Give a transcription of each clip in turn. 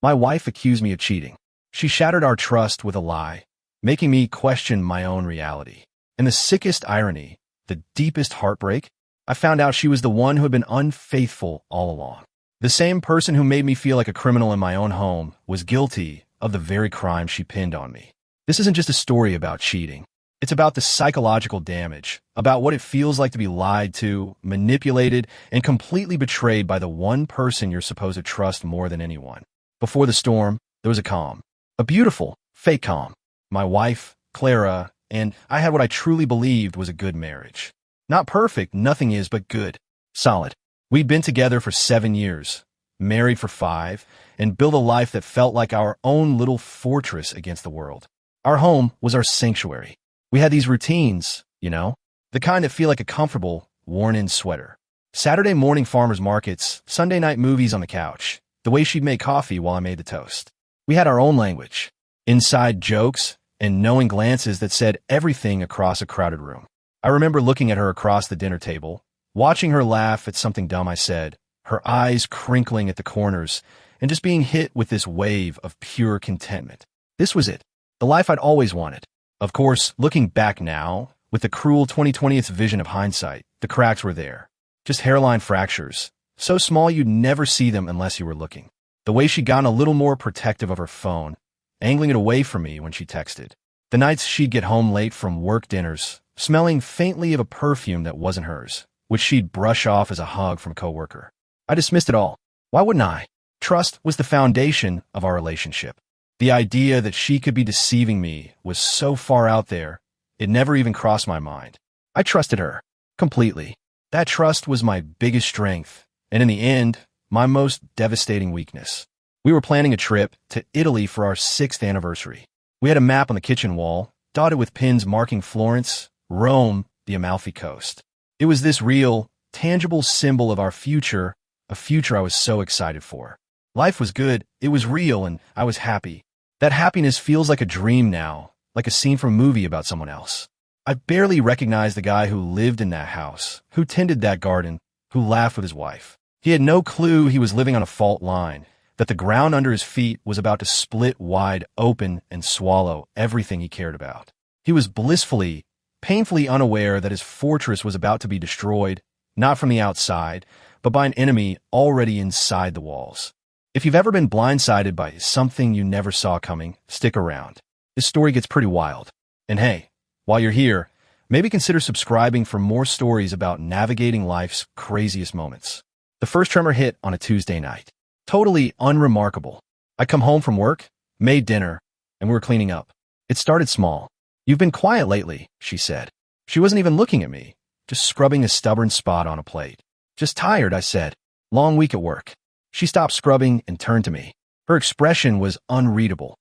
My wife accused me of cheating. She shattered our trust with a lie, making me question my own reality. And the sickest irony, the deepest heartbreak, I found out she was the one who had been unfaithful all along. The same person who made me feel like a criminal in my own home was guilty of the very crime she pinned on me. This isn't just a story about cheating. It's about the psychological damage, about what it feels like to be lied to, manipulated, and completely betrayed by the one person you're supposed to trust more than anyone. Before the storm, there was a calm. A beautiful, fake calm. My wife, Clara, and I had what I truly believed was a good marriage. Not perfect, nothing is, but good. Solid. We'd been together for 7 years, married for 5, and built a life that felt like our own little fortress against the world. Our home was our sanctuary. We had these routines, the kind that feel like a comfortable, worn-in sweater. Saturday morning farmers markets, Sunday night movies on the couch, the way she'd make coffee while I made the toast. We had our own language, inside jokes, and knowing glances that said everything across a crowded room. I remember looking at her across the dinner table, watching her laugh at something dumb I said, her eyes crinkling at the corners, and just being hit with this wave of pure contentment. This was it, the life I'd always wanted. Of course, looking back now, with the cruel 2020th vision of hindsight, the cracks were there. Just hairline fractures, so small you'd never see them unless you were looking. The way she'd gotten a little more protective of her phone, angling it away from me when she texted. The nights she'd get home late from work dinners, smelling faintly of a perfume that wasn't hers, which she'd brush off as a hug from a coworker. I dismissed it all. Why wouldn't I? Trust was the foundation of our relationship. The idea that she could be deceiving me was so far out there, it never even crossed my mind. I trusted her. Completely. That trust was my biggest strength, and in the end, my most devastating weakness. We were planning a trip to Italy for our 6th anniversary. We had a map on the kitchen wall, dotted with pins marking Florence, Rome, the Amalfi Coast. It was this real, tangible symbol of our future, a future I was so excited for. Life was good, it was real, and I was happy. That happiness feels like a dream now, like a scene from a movie about someone else. I barely recognized the guy who lived in that house, who tended that garden, who laughed with his wife. He had no clue he was living on a fault line, that the ground under his feet was about to split wide open and swallow everything he cared about. He was blissfully, painfully unaware that his fortress was about to be destroyed, not from the outside, but by an enemy already inside the walls. If you've ever been blindsided by something you never saw coming, stick around. This story gets pretty wild. And hey, while you're here, maybe consider subscribing for more stories about navigating life's craziest moments. The first tremor hit on a Tuesday night. Totally unremarkable. I come home from work, made dinner, and we were cleaning up. It started small. "You've been quiet lately," she said. She wasn't even looking at me, just scrubbing a stubborn spot on a plate. "Just tired," I said. "Long week at work." She stopped scrubbing and turned to me. Her expression was unreadable.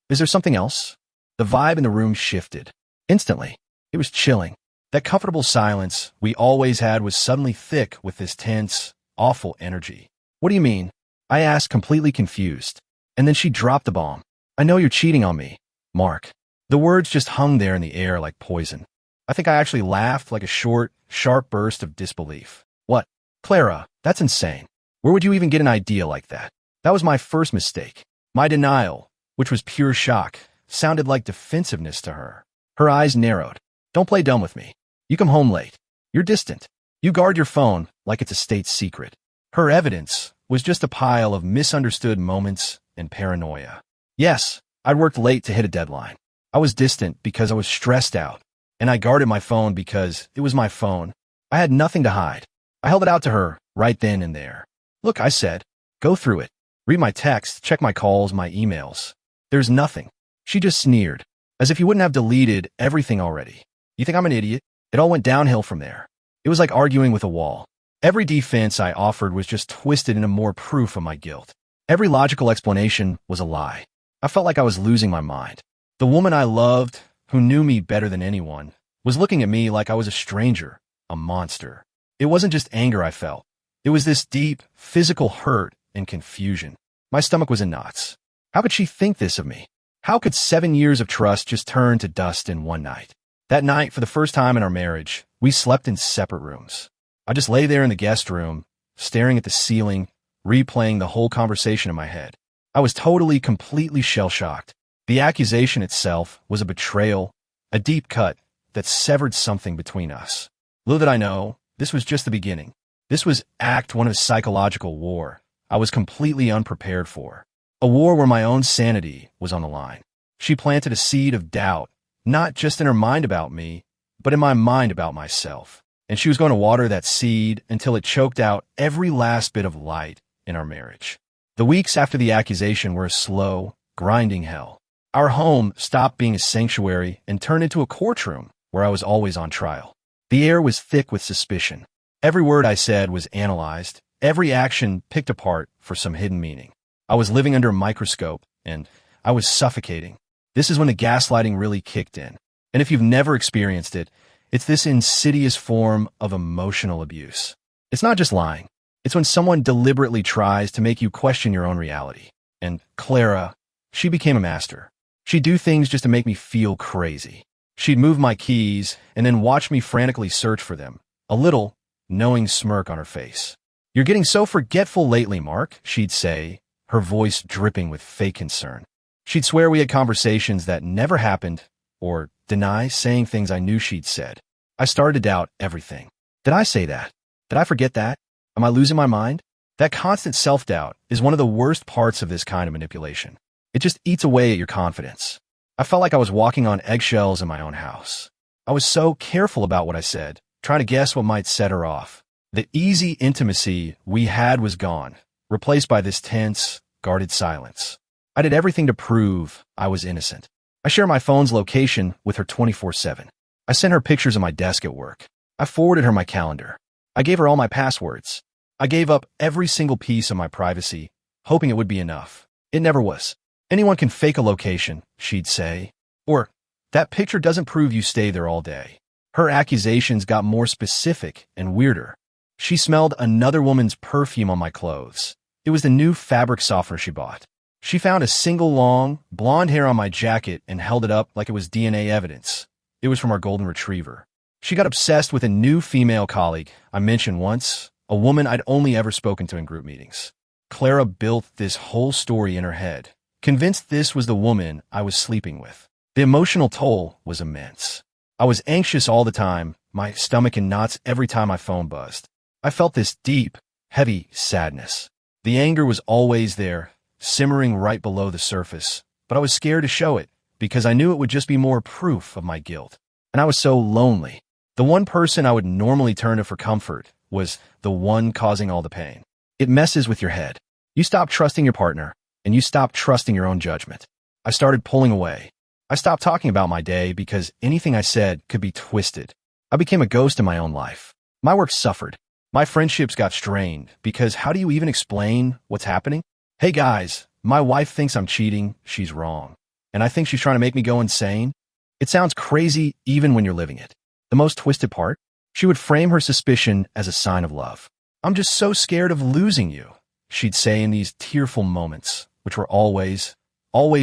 Is there something else? The vibe in the room shifted. Instantly. It was chilling. That comfortable silence we always had was suddenly thick with this tense, awful energy. "What do you mean?" I asked, completely confused. And then she dropped the bomb. "I know you're cheating on me, Mark." The words just hung there in the air like poison. I think I actually laughed like a short, sharp burst of disbelief. "What? Clara, that's insane. Where would you even get an idea like that?" That was my first mistake. My denial, which was pure shock, sounded like defensiveness to her. Her eyes narrowed. "Don't play dumb with me. You come home late. You're distant. You guard your phone like it's a state secret." Her evidence was just a pile of misunderstood moments and paranoia. Yes, I'd worked late to hit a deadline. I was distant because I was stressed out, and I guarded my phone because it was my phone. I had nothing to hide. I held it out to her right then and there. "Look," I said, "go through it. Read my texts, check my calls, my emails. There's nothing." She just sneered, as if you wouldn't have deleted everything already. "You think I'm an idiot?" It all went downhill from there. It was like arguing with a wall. Every defense I offered was just twisted into more proof of my guilt. Every logical explanation was a lie. I felt like I was losing my mind. The woman I loved, who knew me better than anyone, was looking at me like I was a stranger, a monster. It wasn't just anger I felt. It was this deep, physical hurt and confusion. My stomach was in knots. How could she think this of me? How could 7 years of trust just turn to dust in one night? That night, for the first time in our marriage, we slept in separate rooms. I just lay there in the guest room, staring at the ceiling, replaying the whole conversation in my head. I was totally, completely shell-shocked. The accusation itself was a betrayal, a deep cut that severed something between us. Little did I know, this was just the beginning. This was Act 1 of psychological war I was completely unprepared for. A war where my own sanity was on the line. She planted a seed of doubt, not just in her mind about me, but in my mind about myself. And she was going to water that seed until it choked out every last bit of light in our marriage. The weeks after the accusation were a slow, grinding hell. Our home stopped being a sanctuary and turned into a courtroom where I was always on trial. The air was thick with suspicion. Every word I said was analyzed, every action picked apart for some hidden meaning. I was living under a microscope, and I was suffocating. This is when the gaslighting really kicked in. And if you've never experienced it, it's this insidious form of emotional abuse. It's not just lying. It's when someone deliberately tries to make you question your own reality. And Clara, she became a master. She'd do things just to make me feel crazy. She'd move my keys and then watch me frantically search for them, a little, knowing smirk on her face. "You're getting so forgetful lately, Mark," she'd say, her voice dripping with fake concern. She'd swear we had conversations that never happened, or deny saying things I knew she'd said. I started to doubt everything. Did I say that? Did I forget that? Am I losing my mind? That constant self-doubt is one of the worst parts of this kind of manipulation. It just eats away at your confidence. I felt like I was walking on eggshells in my own house. I was so careful about what I said, trying to guess what might set her off. The easy intimacy we had was gone, replaced by this tense, guarded silence. I did everything to prove I was innocent. I share my phone's location with her 24/7. I sent her pictures of my desk at work. I forwarded her my calendar. I gave her all my passwords. I gave up every single piece of my privacy, hoping it would be enough. It never was. "Anyone can fake a location," she'd say. Or, "That picture doesn't prove you stay there all day." Her accusations got more specific and weirder. She smelled another woman's perfume on my clothes. It was the new fabric softener she bought. She found a single long, blonde hair on my jacket and held it up like it was DNA evidence. It was from our golden retriever. She got obsessed with a new female colleague I mentioned once, a woman I'd only ever spoken to in group meetings. Clara built this whole story in her head, convinced this was the woman I was sleeping with. The emotional toll was immense. I was anxious all the time, my stomach in knots every time my phone buzzed. I felt this deep, heavy sadness. The anger was always there, simmering right below the surface, but I was scared to show it because I knew it would just be more proof of my guilt. And I was so lonely. The one person I would normally turn to for comfort was the one causing all the pain. It messes with your head. You stop trusting your partner, and you stop trusting your own judgment. I started pulling away. I stopped talking about my day because anything I said could be twisted. I became a ghost in my own life. My work suffered. My friendships got strained because how do you even explain what's happening? "Hey guys, my wife thinks I'm cheating. She's wrong. And I think she's trying to make me go insane." It sounds crazy even when you're living it. The most twisted part? She would frame her suspicion as a sign of love. "I'm just so scared of losing you," she'd say in these tearful moments, which were always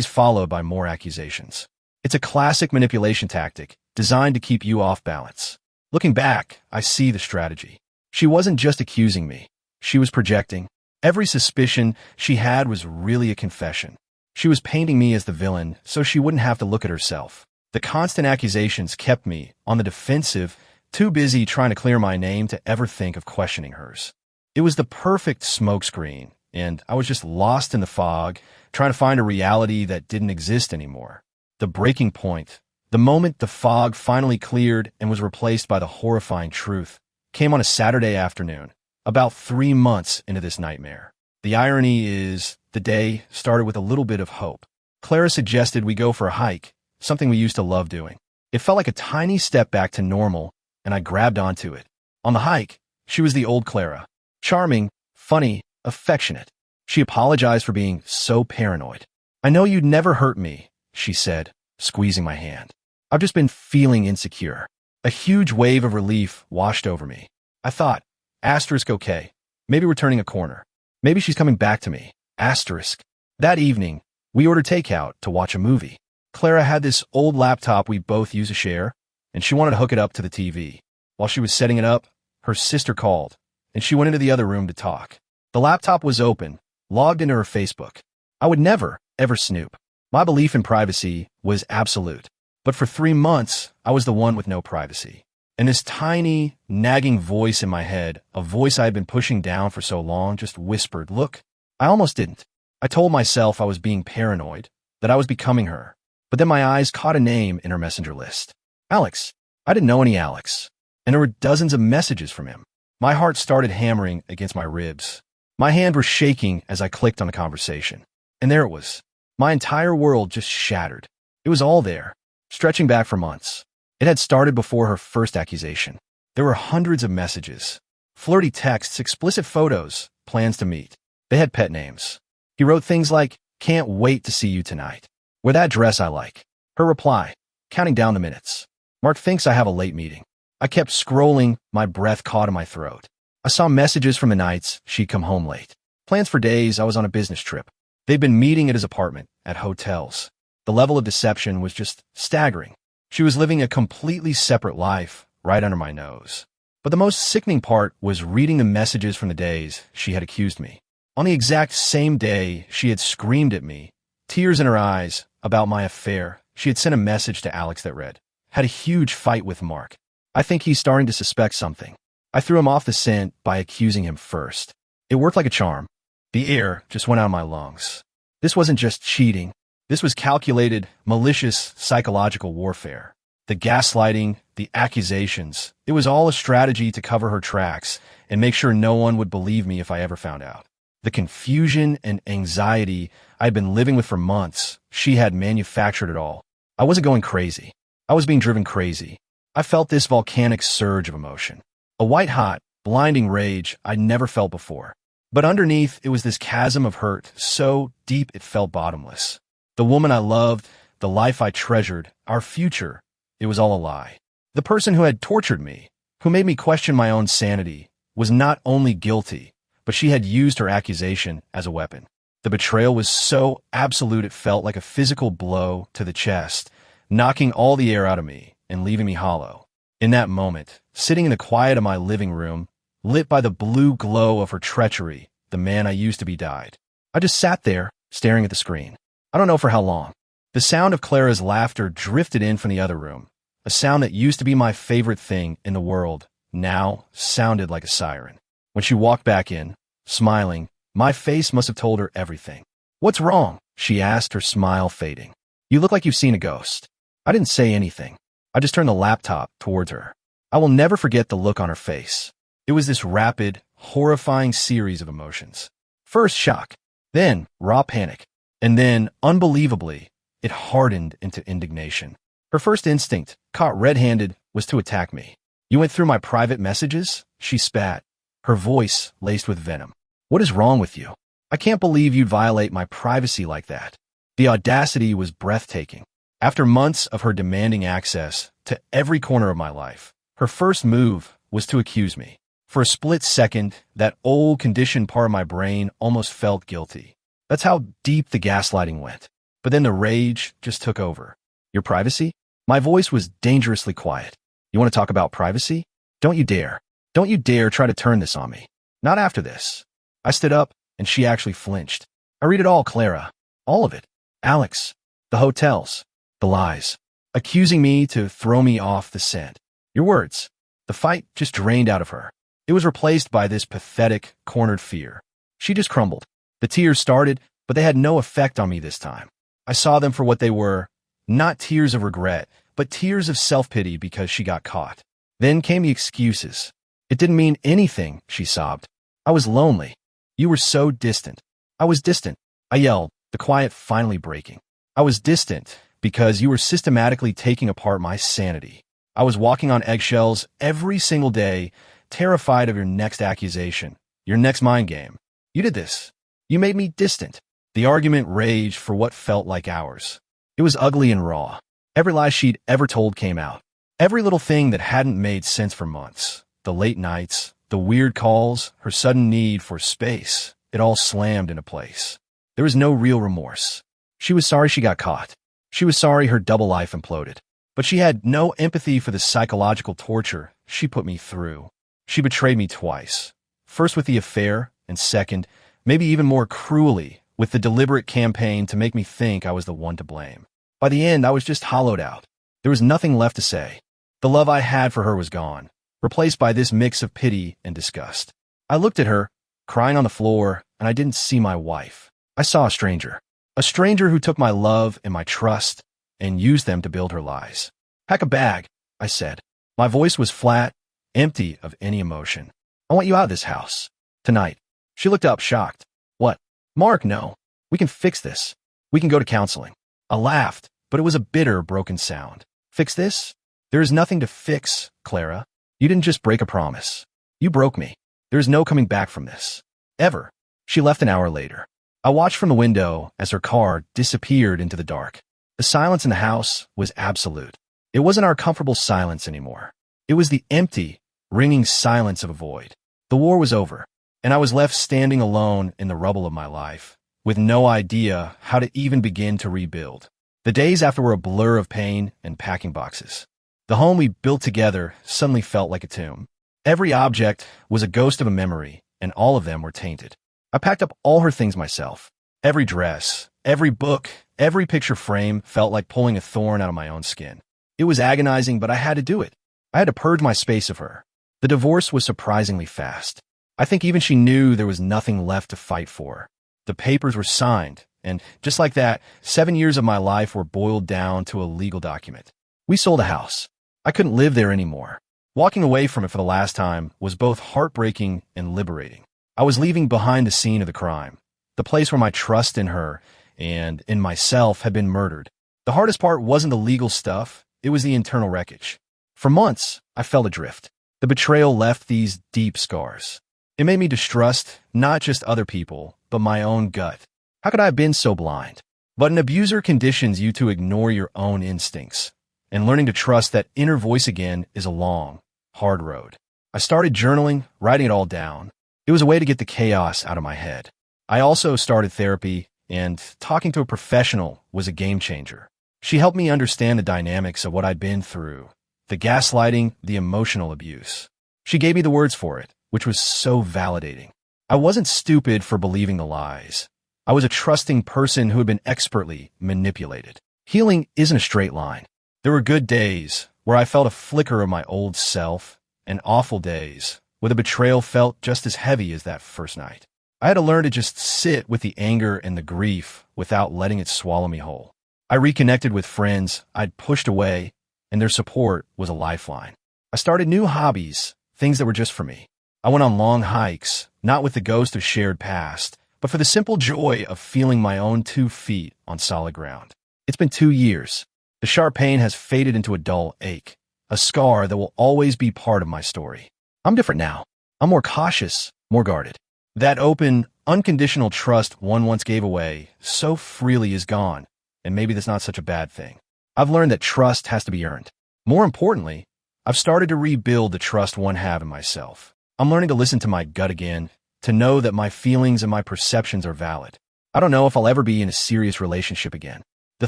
followed by more accusations. It's a classic manipulation tactic designed to keep you off balance. Looking back, I see the strategy. She wasn't just accusing me. She was projecting. Every suspicion she had was really a confession. She was painting me as the villain so she wouldn't have to look at herself. The constant accusations kept me on the defensive, too busy trying to clear my name to ever think of questioning hers. It was the perfect smokescreen, and I was just lost in the fog, trying to find a reality that didn't exist anymore. The breaking point, the moment the fog finally cleared and was replaced by the horrifying truth, came on a Saturday afternoon, about 3 months into this nightmare. The irony is, the day started with a little bit of hope. Clara suggested we go for a hike, something we used to love doing. It felt like a tiny step back to normal, and I grabbed onto it. On the hike, she was the old Clara. Charming, funny, affectionate. She apologized for being so paranoid. "I know you'd never hurt me," she said, squeezing my hand. "I've just been feeling insecure." A huge wave of relief washed over me. I thought, okay, maybe we're turning a corner. Maybe she's coming back to me. That evening, we ordered takeout to watch a movie. Clara had this old laptop we both use to share, and she wanted to hook it up to the TV. While she was setting it up, her sister called, and she went into the other room to talk. The laptop was open, logged into her Facebook. I would never, ever snoop. My belief in privacy was absolute. But for 3 months, I was the one with no privacy. And this tiny, nagging voice in my head, a voice I had been pushing down for so long, just whispered, "Look." I almost didn't. I told myself I was being paranoid, that I was becoming her. But then my eyes caught a name in her messenger list. Alex. I didn't know any Alex. And there were dozens of messages from him. My heart started hammering against my ribs. My hand was shaking as I clicked on a conversation. And there it was. My entire world just shattered. It was all there, stretching back for months. It had started before her first accusation. There were hundreds of messages, flirty texts, explicit photos, plans to meet. They had pet names. He wrote things like, "Can't wait to see you tonight. Wear that dress I like." Her reply, counting down the minutes. "Mark thinks I have a late meeting." I kept scrolling, my breath caught in my throat. I saw messages from the nights she'd come home late. Plans for days I was on a business trip. They'd been meeting at his apartment, at hotels. The level of deception was just staggering. She was living a completely separate life right under my nose. But the most sickening part was reading the messages from the days she had accused me. On the exact same day she had screamed at me, tears in her eyes, about my affair, she had sent a message to Alex that read, "Had a huge fight with Mark. I think he's starting to suspect something." I threw him off the scent by accusing him first. It worked like a charm. The air just went out of my lungs. This wasn't just cheating. This was calculated, malicious, psychological warfare. The gaslighting, the accusations, it was all a strategy to cover her tracks and make sure no one would believe me if I ever found out. The confusion and anxiety I had been living with for months, she had manufactured it all. I wasn't going crazy. I was being driven crazy. I felt this volcanic surge of emotion. A white-hot, blinding rage I'd never felt before. But underneath, it was this chasm of hurt, so deep it felt bottomless. The woman I loved, the life I treasured, our future, it was all a lie. The person who had tortured me, who made me question my own sanity, was not only guilty, but she had used her accusation as a weapon. The betrayal was so absolute it felt like a physical blow to the chest, knocking all the air out of me and leaving me hollow. In that moment, sitting in the quiet of my living room, lit by the blue glow of her treachery, the man I used to be died. I just sat there, staring at the screen. I don't know for how long. The sound of Clara's laughter drifted in from the other room. A sound that used to be my favorite thing in the world, now sounded like a siren. When she walked back in, smiling, my face must have told her everything. "What's wrong?" she asked, her smile fading. "You look like you've seen a ghost." I didn't say anything. I just turned the laptop towards her. I will never forget the look on her face. It was this rapid, horrifying series of emotions. First shock, then raw panic, and then, unbelievably, it hardened into indignation. Her first instinct, caught red-handed, was to attack me. "You went through my private messages?" She spat, her voice laced with venom. "What is wrong with you? I can't believe you'd violate my privacy like that." The audacity was breathtaking. After months of her demanding access to every corner of my life, her first move was to accuse me. For a split second, that old conditioned part of my brain almost felt guilty. That's how deep the gaslighting went. But then the rage just took over. "Your privacy?" My voice was dangerously quiet. "You want to talk about privacy? Don't you dare. Don't you dare try to turn this on me. Not after this." I stood up, and she actually flinched. "I read it all, Clara. All of it. Alex. The hotels. The lies. Accusing me to throw me off the scent. Your words." The fight just drained out of her. It was replaced by this pathetic, cornered fear. She just crumbled. The tears started, but they had no effect on me this time. I saw them for what they were, not tears of regret, but tears of self-pity because she got caught. Then came the excuses. "It didn't mean anything," she sobbed. "I was lonely. You were so distant." I was distant. I yelled, the quiet finally breaking. I was distant because you were systematically taking apart my sanity. I was walking on eggshells every single day, terrified of your next accusation, your next mind game. You did this. You made me distant. The argument raged for what felt like hours. It was ugly and raw. Every lie she'd ever told came out. Every little thing that hadn't made sense for months. The late nights, the weird calls, her sudden need for space. It all slammed into place. There was no real remorse. She was sorry she got caught. She was sorry her double life imploded. But she had no empathy for the psychological torture she put me through. She betrayed me twice. First with the affair, and second, maybe even more cruelly, with the deliberate campaign to make me think I was the one to blame. By the end, I was just hollowed out. There was nothing left to say. The love I had for her was gone, replaced by this mix of pity and disgust. I looked at her, crying on the floor, and I didn't see my wife. I saw a stranger. A stranger who took my love and my trust and used them to build her lies. "Pack a bag," I said. My voice was flat, empty of any emotion. "I want you out of this house. Tonight." She looked up, shocked. "What?" "Mark, no. We can fix this. We can go to counseling." I laughed, but it was a bitter, broken sound. "Fix this? There is nothing to fix, Clara. You didn't just break a promise. You broke me. There is no coming back from this. Ever." She left an hour later. I watched from the window as her car disappeared into the dark. The silence in the house was absolute. It wasn't our comfortable silence anymore. It was the empty, ringing silence of a void. The war was over, and I was left standing alone in the rubble of my life, with no idea how to even begin to rebuild. The days after were a blur of pain and packing boxes. The home we built together suddenly felt like a tomb. Every object was a ghost of a memory, and all of them were tainted. I packed up all her things myself. Every dress, every book, every picture frame felt like pulling a thorn out of my own skin. It was agonizing, but I had to do it. I had to purge my space of her. The divorce was surprisingly fast. I think even she knew there was nothing left to fight for. The papers were signed, and just like that, 7 years of my life were boiled down to a legal document. We sold a house. I couldn't live there anymore. Walking away from it for the last time was both heartbreaking and liberating. I was leaving behind the scene of the crime, the place where my trust in her and in myself had been murdered. The hardest part wasn't the legal stuff, it was the internal wreckage. For months, I felt adrift. The betrayal left these deep scars. It made me distrust not just other people, but my own gut. How could I have been so blind? But an abuser conditions you to ignore your own instincts, and learning to trust that inner voice again is a long, hard road. I started journaling, writing it all down. It was a way to get the chaos out of my head. I also started therapy, and talking to a professional was a game changer. She helped me understand the dynamics of what I'd been through, the gaslighting, the emotional abuse. She gave me the words for it, which was so validating. I wasn't stupid for believing the lies. I was a trusting person who had been expertly manipulated. Healing isn't a straight line. There were good days where I felt a flicker of my old self, and awful days where the betrayal felt just as heavy as that first night. I had to learn to just sit with the anger and the grief without letting it swallow me whole. I reconnected with friends I'd pushed away, and their support was a lifeline. I started new hobbies, things that were just for me. I went on long hikes, not with the ghost of shared past, but for the simple joy of feeling my own 2 feet on solid ground. It's been 2 years. The sharp pain has faded into a dull ache, a scar that will always be part of my story. I'm different now. I'm more cautious, more guarded. That open, unconditional trust one once gave away so freely is gone, and maybe that's not such a bad thing. I've learned that trust has to be earned. More importantly, I've started to rebuild the trust one have in myself. I'm learning to listen to my gut again, to know that my feelings and my perceptions are valid. I don't know if I'll ever be in a serious relationship again. The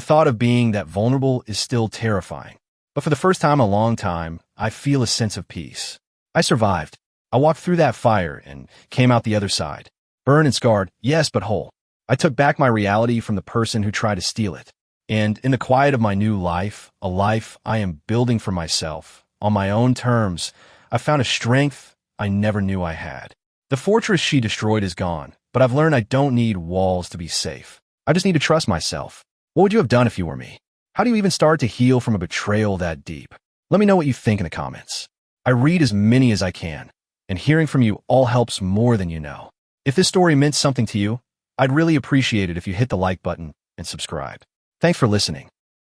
thought of being that vulnerable is still terrifying. But for the first time in a long time, I feel a sense of peace. I survived. I walked through that fire and came out the other side. Burned and scarred, yes, but whole. I took back my reality from the person who tried to steal it. And in the quiet of my new life, a life I am building for myself, on my own terms, I found a strength I never knew I had. The fortress she destroyed is gone, but I've learned I don't need walls to be safe. I just need to trust myself. What would you have done if you were me? How do you even start to heal from a betrayal that deep? Let me know what you think in the comments. I read as many as I can, and hearing from you all helps more than you know. If this story meant something to you, I'd really appreciate it if you hit the like button and subscribe. Thanks for listening.